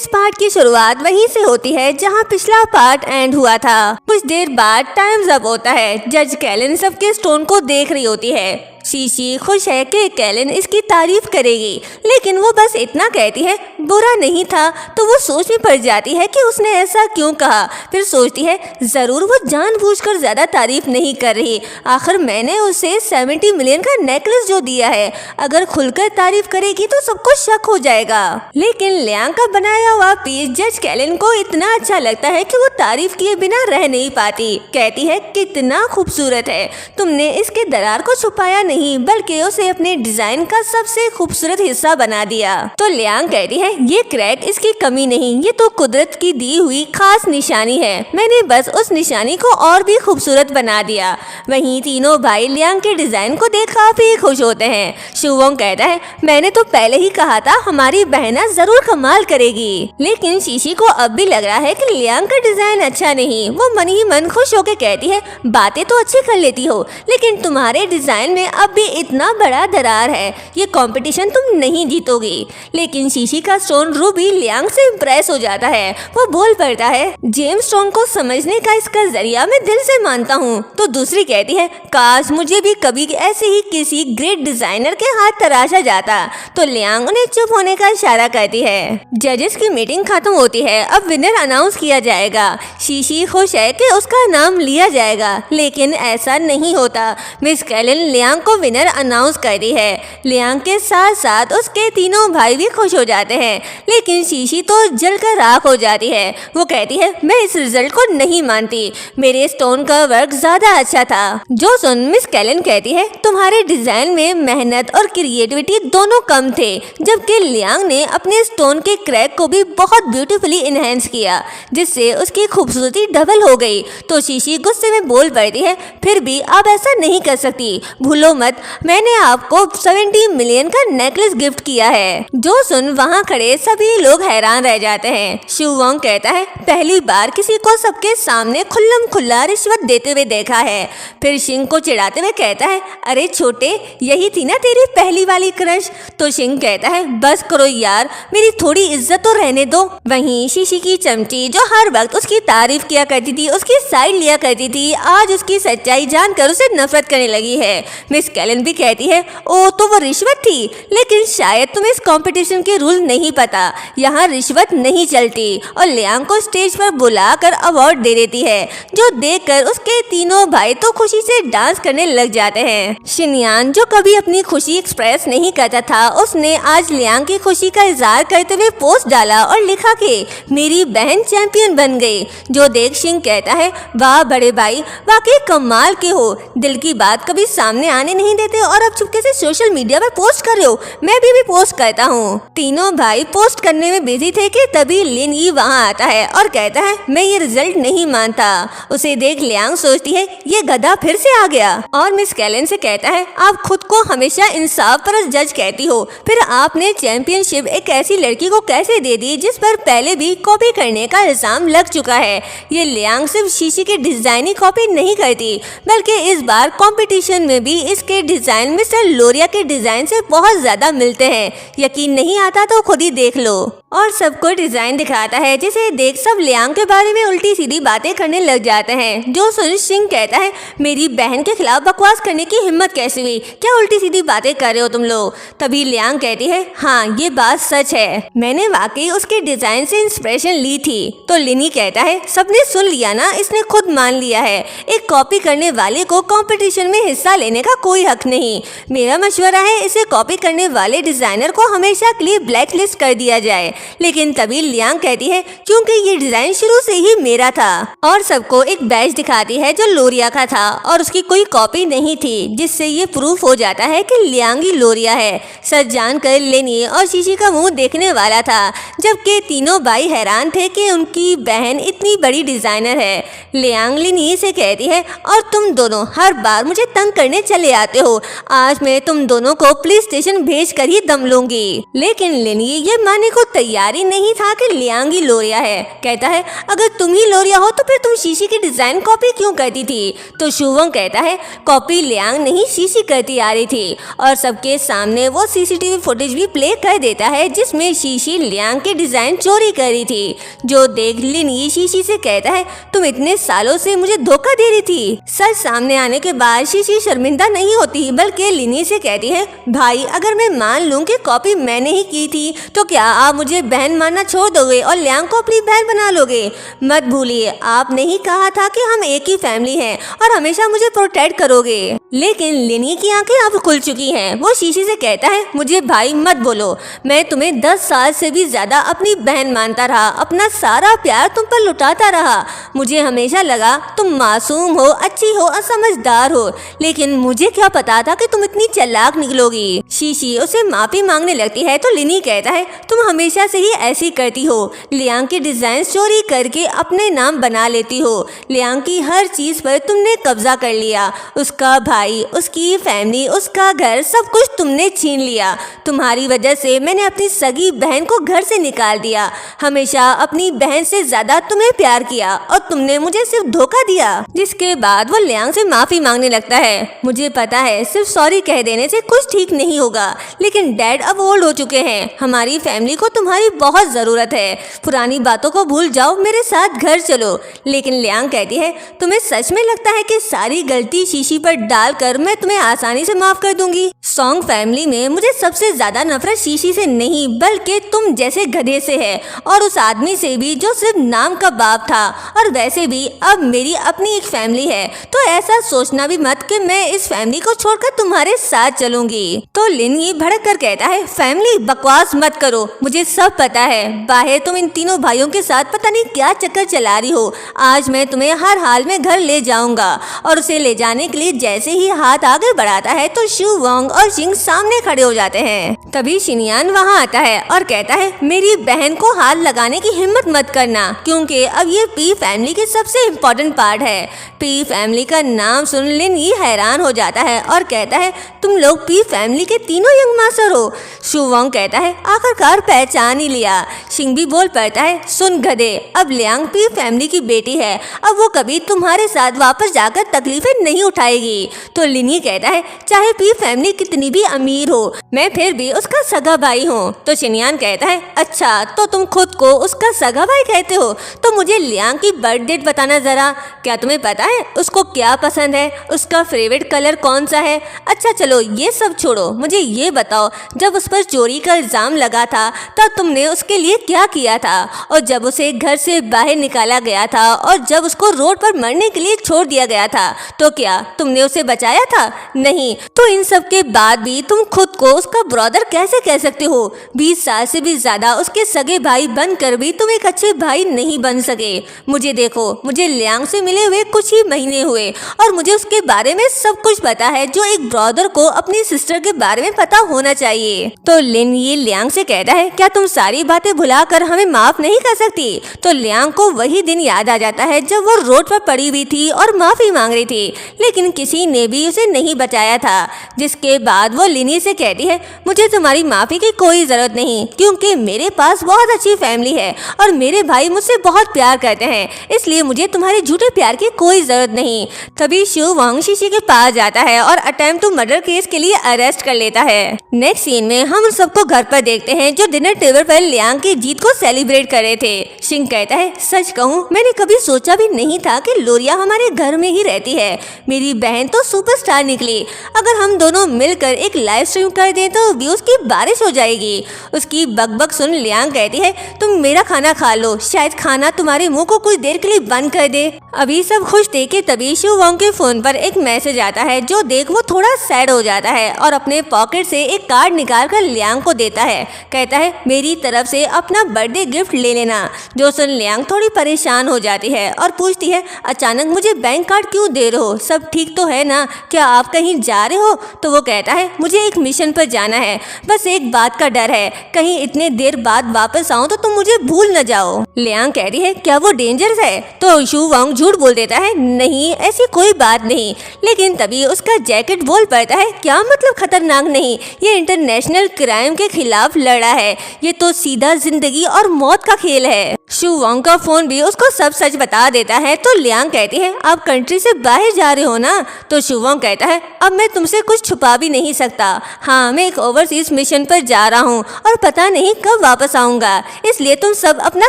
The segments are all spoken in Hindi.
इस पार्ट की शुरुआत वहीं से होती है जहां पिछला पार्ट एंड हुआ था। कुछ देर बाद टाइम्स अप होता है। जज कैलन सबके स्टोन को देख रही होती है। शीशी खुश है कि कैलन इसकी तारीफ करेगी, लेकिन वो बस इतना कहती है बुरा नहीं था। तो वो सोच में पड़ जाती है कि उसने ऐसा क्यों कहा। फिर सोचती है जरूर वो जानबूझकर ज्यादा तारीफ नहीं कर रही। आखिर मैंने उसे 70 मिलियन का नेकलेस जो दिया है, अगर खुलकर तारीफ करेगी तो सबको शक हो जाएगा। लेकिन लियांग का बनाया हुआ पीस जज कैलन को इतना अच्छा लगता है कि वो तारीफ किए बिना रह नहीं पाती। कहती है कितना खूबसूरत है, तुमने इसके दरार को छुपाया नहीं बल्कि उसे अपने डिजाइन का सबसे खूबसूरत हिस्सा बना दिया। तो लियांग कहती है ये क्रैक इसकी कमी नहीं, ये तो कुदरत की दी हुई खास निशानी है। मैंने बस उस निशानी को और भी खूबसूरत बना दिया। वहीं तीनों भाई लियांग के डिजाइन को देख काफी खुश होते हैं। शुवोंग कहता है मैंने तो पहले ही कहा था हमारी बहना जरूर कमाल करेगी। लेकिन शीशी को अब भी लग रहा है कि लियांग का डिजाइन अच्छा नहीं। वो मन ही मन खुश होकर कहती है बातें तो अच्छी कर लेती हो, लेकिन तुम्हारे डिजाइन में अब भी इतना बड़ा दरार है, ये कंपटीशन तुम नहीं जीतोगी। लेकिन शीशी का स्टोन रूबी लियांग से इम्प्रेस हो जाता है। वो बोल पड़ता है जेम्स स्टोन को समझने का इसका जरिया मैं दिल से मानता हूँ। तो दूसरी कहती है काश मुझे भी कभी ऐसे ही किसी ग्रेट डिजाइनर के हाथ तराशा जाता। तो लियांग उन्हें चुप होने का इशारा करती है। जजेस की मीटिंग खत्म होती है। अब विनर अनाउंस किया जाएगा। शीशी खुश है कि उसका नाम लिया जाएगा, लेकिन ऐसा नहीं होता। मिस कैलन लियांग को विनर अनाउंस कर दी है। लियांग के साथ साथ उसके तीनों भाई भी खुश हो जाते हैं, लेकिन शीशी तो जलकर राख हो जाती है। वो कहती है मैं इस रिजल्ट को नहीं मानती, मेरे स्टोन का वर्क ज्यादा अच्छा था। जो सुन मिस कैलन कहती है तुम्हारे डिजाइन में मेहनत और क्रिएटिविटी दोनों कम थे, जबकि लियांग ने अपने स्टोन के क्रैक को भी बहुत ब्यूटीफुली इनहेंस किया, जिससे उसकी खूबसूरती डबल हो गई। तो शीशी गुस्से में बोल पड़ती है फिर भी आप ऐसा नहीं कर सकती, भूलो मत मैंने आपको 70 मिलियन का नेकलेस गिफ्ट किया है। जो सुन वहाँ खड़े सभी लोग हैरान रह जाते हैं। शुवोंग कहता है पहली बार किसी को सबके सामने खुल्लम खुल्ला रिश्वत देते हुए देखा है। फिर शिंग को चिढ़ाते हुए कहता है अरे छोटे यही थी ना तेरी पहली वाली क्रश। तो शिंग कहता है बस करो यार, मेरी थोड़ी इज्जत तो रहने दो। वहीं शीशी की चमची जो हर वक्त उसकी तारीफ किया करती थी, उसकी साइड लिया करती थी, आज उसकी सच्चाई जानकर उसे नफरत करने लगी है। मिस कैलन भी कहती है ओ तो वो रिश्वत थी, लेकिन शायद तुम्हें इस कंपटीशन के रूल नहीं पता, यहाँ रिश्वत नहीं चलती। और लियांग को स्टेज पर बुलाकर अवार्ड दे देती है, जो देखकर उसके तीनों भाई तो खुशी से डांस करने लग जाते हैं। शिनयान जो कभी अपनी खुशी एक्सप्रेस नहीं करता था, उसने आज लियांग की खुशी का इजहार करते हुए पोस्ट डाला और लिखा कि मेरी बहन चैंपियन बन गई। जो देख शिंग कहता है वाह बड़े भाई वाकई कमाल के हो, दिल की बात कभी सामने आने नहीं देते और अब चुपके से सोशल मीडिया पर पोस्ट कर रहे हो, मैं भी पोस्ट करता हूँ। तीनों भाई पोस्ट करने में बिजी थे कि तभी लिन यी वहाँ आता है और कहता है मैं ये रिजल्ट नहीं मानता। उसे देख लियांग सोचती है ये गधा फिर से आ गया, और मिस कैलन से कहता है आप खुद को हमेशा इंसाफ परस्त जज कहती हो, फिर आपने चैंपियनशिप एक ऐसी लड़की को कैसे दे दी जिस पर पहले भी कॉपी करने का इल्जाम लग चुका है। ये लियांग सिर्फ शीशी की डिजाइन ही कॉपी नहीं करती, बल्कि इस बार कंपटीशन में भी इसके डिजाइन मिस्टर लोरिया के डिजाइन से बहुत ज्यादा मिलते हैं। यकीन नहीं आता तो खुद ही देख लो। और सबको डिजाइन दिखाता है, जिसे देख सब लियांग के बारे में उल्टी सीधी बातें करने लग जाते हैं। जो सुन शिंग कहता है मेरी बहन के खिलाफ बकवास करने की हिम्मत कैसे हुई, क्या उल्टी सीधी बातें कर रहे हो तुम लोग। तभी लियांग कहती है हाँ ये बात सच है, मैंने वाकई उसके डिजाइन से इंस्पिरेशन ली थी। तो लिनी कहता है सबने सुन लिया ना, इसने खुद मान लिया है, एक कॉपी करने वाले को कंपटीशन में हिस्सा लेने का कोई हक नहीं। मेरा मशवरा है इसे कॉपी करने वाले डिजाइनर को हमेशा के लिए ब्लैक लिस्ट कर दिया जाए। लेकिन तभी लियांग कहती है क्योंकि ये डिजाइन शुरू से ही मेरा था, और सबको एक बैज दिखाती है जो लोरिया का था और उसकी कोई कॉपी नहीं थी, जिससे ये प्रूफ हो जाता है कि लियांग ही लोरिया है। सच जानकर लिनी और शीशी का मुंह देखने वाला था, जबकि तीनों भाई हैरान थे कि उनकी बहन इतनी बड़ी डिजाइनर है। लियांग लिनी से कहती है और तुम दोनों हर बार मुझे तंग करने चले आते आते हो, आज मैं तुम दोनों को पुलिस स्टेशन भेज कर ही दम लूंगी। लेकिन लिन ये मानने को तैयारी नहीं था कि लियांग ही लोरिया है। कहता है अगर तुम ही लोरिया हो तो फिर तुम शीशी की डिजाइन कॉपी क्यों करती थी? तो शुवोंग कहता है कॉपी लियांग नहीं शीशी करती आ रही थी, और सबके सामने वो सीसीटीवी फुटेज भी प्ले कर देता है जिसमें शीशी लियांग के डिजाइन चोरी कर रही थी। जो देख लिन ये शीशी से कहता है तुम इतने सालों से मुझे धोखा दे रही थी। सच सामने आने के बाद शीशी शर्मिंदा नहीं होती, बल्कि लिनी से कहती है भाई अगर मैं मान लूं कि कॉपी मैंने ही की थी तो क्या आप मुझे बहन मानना छोड़ दोगे और लियांग को अपनी बहन बना लोगे? मत भूलिए आपने ही कहा था कि हम एक ही फैमिली हैं और हमेशा मुझे प्रोटेक्ट करोगे। लेकिन लिनी की आंखें अब खुल चुकी हैं। वो शीशी से कहता है मुझे भाई मत बोलो, मैं तुम्हें 10 साल से भी ज्यादा अपनी बहन मानता रहा, अपना सारा प्यार तुम पर लुटाता रहा। मुझे हमेशा लगा तुम मासूम हो, अच्छी हो और समझदार हो, लेकिन मुझे क्या पता था कि तुम इतनी चालाक निकलोगी। शीशी उसे माफी मांगने लगती है तो लिनी कहता है तुम हमेशा से ही ऐसी करती हो, लियांग के डिजाइन चोरी करके अपने नाम बना लेती हो। लियांग की हर चीज पर तुमने कब्जा कर लिया, उसका भाई, उसकी फैमिली, उसका घर, सब कुछ तुमने छीन लिया। तुम्हारी वजह से मैंने अपनी सगी बहन को घर से निकाल दिया, हमेशा अपनी बहन से ज्यादा तुम्हें प्यार किया और तुमने मुझे सिर्फ धोखा दिया। जिसके बाद वो लियांग से माफी मांगने लगता है। मुझे पता है सिर्फ सॉरी कह देने से कुछ ठीक नहीं होगा, लेकिन डैड अब ओल्ड हो चुके हैं, हमारी फैमिली को तुम्हारी बहुत जरूरत है, पुरानी बातों को भूल जाओ, मेरे साथ घर चलो। लेकिन लियांग कहती है तुम्हें सच में लगता है कि सारी गलती शीशी पर डालकर मैं तुम्हें आसानी से माफ कर दूंगी? सॉन्ग फैमिली में मुझे सबसे ज्यादा नफरत शीशी से नहीं बल्कि तुम जैसे गधे से है, और उस आदमी से भी जो सिर्फ नाम का बाप था। और वैसे भी अब मेरी अपनी एक फैमिली है, तो ऐसा सोचना भी मत कि मैं इस फैमिली को छोड़कर तुम्हारे साथ चलूंगी। तो लिन ये भड़क कर कहता है फैमिली बकवास मत करो, मुझे सब पता है, बाहर तुम इन तीनों भाइयों के साथ पता नहीं क्या चक्कर चला रही हो। आज मैं तुम्हें हर हाल में घर ले जाऊंगा। और उसे ले जाने के लिए जैसे ही हाथ आगे बढ़ाता है तो शू वोंग और शिंग सामने खड़े हो जाते हैं। तभी शिनयान वहां आता है और कहता है मेरी बहन को हाथ लगाने की हिम्मत मत करना, क्योंकि अब ये पी फैमिली के सबसे इम्पोर्टेंट पार्ट है। पी फैमिली का नाम सुन लिन ये हैरान हो जाता है और कहता है तुम लोग पी फैमिली के तीनों यंग मास्टर हो। शू वोंग कहता है आखिरकार पहचान ही लिया। शिंग भी बोल पड़ता है सुन गधे, अब लियांग पी फैमिली की बेटी है, अब वो कभी तुम्हारे साथ वापस जाकर तकलीफें नहीं उठाएगी। तो लिनी कहता है चाहे पी फैमिली कितनी भी अमीर हो, मैं फिर भी उसका सगा भाई हूँ। तो शिनयान कहता है अच्छा तो तुम खुद को उसका सगा भाई कहते हो, तो मुझे लियांग की बर्थ डेट बताना जरा, क्या तुम्हें पता है उसको क्या पसंद है, उसका फेवरेट कलर कौन सा है? अच्छा चलो ये सब छोड़ो, मुझे ये बताओ जब उस पर चोरी का इल्जाम लगा था तब तुमने उसके लिए क्या किया था? और जब उसे घर से बाहर निकाला गया था और जब उसको रोड पर मरने के लिए छोड़ दिया गया था तो क्या तुमने उसे बचाया था? नहीं। तो इन सब के बाद भी तुम खुद को उसका ब्रदर कैसे कह सकते हो? 20 साल से भी ज्यादा उसके सगे भाई बनकर भी तुम एक अच्छे भाई नहीं बन सके। मुझे देखो, मुझे लियांग से मिले हुए कुछ ही महीने हुए और मुझे उसके बारे में सब कुछ पता है जो एक ब्रदर को अपनी सिस्टर के बारे में पता होना चाहिए। तो लिन ये लियांग से कहता है क्या तुम सारी बातें भुलाकर हमें माफ नहीं कर सकती? तो लियांग को वही दिन याद आ जाता है जब वो रोड पर पड़ी हुई थी और माफी मांग रही थी, लेकिन किसी ने भी उसे नहीं बचाया था। जिसके बाद वो लिनी से कहती है मुझे तुम्हारी माफी की कोई जरूरत नहीं, क्योंकि मेरे पास बहुत अच्छी फैमिली है और मेरे भाई मुझसे बहुत प्यार करते हैं, इसलिए मुझे तुम्हारे झूठे प्यार की कोई जरूरत नहीं। तभी शू वोंग शीशी के पास जाता है और अटेम्प्ट टू मर्डर केस के लिए अरेस्ट कर लेता है। नेक्स्ट सीन में हम उन सबको घर पर देखते हैं जो डिनर टेबल पर लियांग की जीत को सेलिब्रेट कर रहे थे। शिंग कहता है सच कहूँ मैंने कभी सोचा भी नहीं था कि लोरिया हमारे घर में ही रहती है। मेरी बहन तो सुपरस्टार निकली। अगर हम दोनों मिलकर एक लाइव स्ट्रीम कर दें तो व्यूज की बारिश हो जाएगी। उसकी बकबक सुन लियांग कहती है तुम मेरा खाना खा लो, शायद खाना तुम्हारे मुंह को कुछ देर के लिए बंद कर दे। अभी सब खुश थे कि तभी शू वोंग के फोन पर एक मैसेज आता है जो देख वो थोड़ा सैड हो जाता है और अपने पॉकेट से एक कार्ड निकाल कर लियांग को देता है। कहता है मेरी तरफ से अपना बर्थडे गिफ्ट ले लेना। जो सुन लियांग थोड़ी परेशान हो जाती है और पूछती है अचानक मुझे बैंक कार्ड क्यों दे रहे हो, सब ठीक तो है ना, क्या आप कहीं जा रहे हो? तो वो कहता है मुझे एक मिशन पर जाना है, बस एक बात का डर है कहीं इतने देर बाद वापस आऊं तो तुम मुझे भूल न जाओ। लियांग कहती है क्या वो डेंजरस है? तो शू वोंग झूठ बोल देता है नहीं ऐसी कोई बात नहीं। लेकिन तभी उसका जैकेट बोल पड़ता है क्या मतलब खतरनाक नहीं, ये इंटरनेशनल क्राइम के खिलाफ लड़ा है, ये तो सीधा जिंदगी और मौत का खेल है। शू वोंग का फोन भी उसको सब सच बता देता है। तो लियांग कहती है आप कंट्री से बाहर जा रहे हो ना? तो शू वोंग कहता है अब मैं तुमसे कुछ छुपा भी नहीं सकता, हाँ मैं एक ओवरसीज मिशन पर जा रहा हूँ और पता नहीं कब वापस आऊंगा, इसलिए तुम सब अपना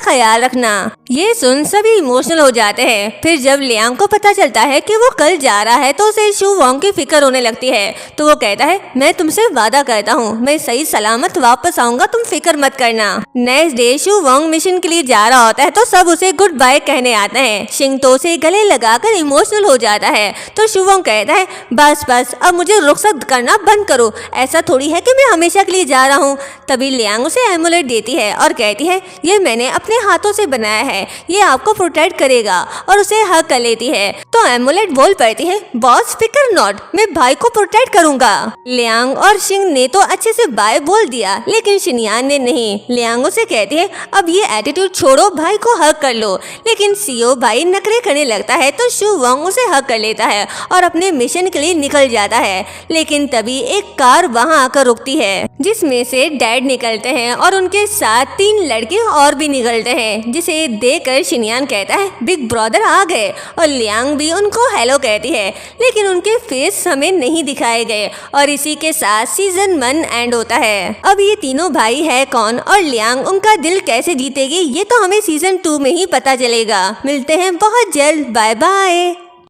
ख्याल रखना। ये सुन सभी इमोशनल हो जाते हैं। फिर जब लियांग को पता चलता है कि वो कल जा रहा है तो उसे शू वोंग की फिक्र होने लगती है। तो वो कहता है मैं तुमसे वादा करता हूँ मैं सही सलामत वापस आऊंगा, तुम फिक्र मत करना। नेक्स्ट डे शू वोंग मिशन के लिए जा रहा होता है तो सब उसे गुड बाय कहने आते हैं। शिंगतो से गले लगाकर इमोशनल हो जाता है। तो शू वोंग कहता है बस बस अब मुझे रुखसत करना बंद करो, ऐसा थोड़ी है कि मैं हमेशा के लिए जा रहा हूँ। तभी लियांग उसे एमुलेट देती है और कहती है ये मैंने अपने हाथों से बनाया है, ये आपको प्रोटेक्ट करेगा, और उसे हक कर लेती है। तो एमुलेट बोल पड़ती है बॉस फिकर नॉट, मैं भाई को प्रोटेक्ट करूंगा। लियांग और शिंग ने तो अच्छे से बाय बोल दिया लेकिन शिनयान ने नहीं। लियांग उसे कहती है अब ये एटीट्यूड छोड़ो, भाई को हक कर लो। लेकिन सीओ भाई नखरे करने लगता है तो शू वोंग उसे हक कर लेता है और अपने मिशन के लिए निकल जाता है। लेकिन तभी एक कार वहां आकर रुकती है जिसमें से डैड निकलते हैं और उनके साथ 3 लड़के और भी निकलते हैं, जिसे देखकर शिनयान कहता है बिग ब्रदर आ गए। और लियांग भी उनको हेलो कहती है लेकिन उनके फेस हमें नहीं दिखाए गए। और इसी के साथ सीजन 1 एंड होता है। अब ये तीनों भाई है कौन और लियांग उनका दिल कैसे जीतेगी ये तो हमें सीजन 2 में ही पता चलेगा। मिलते हैं बहुत जल्द, बाय बाय।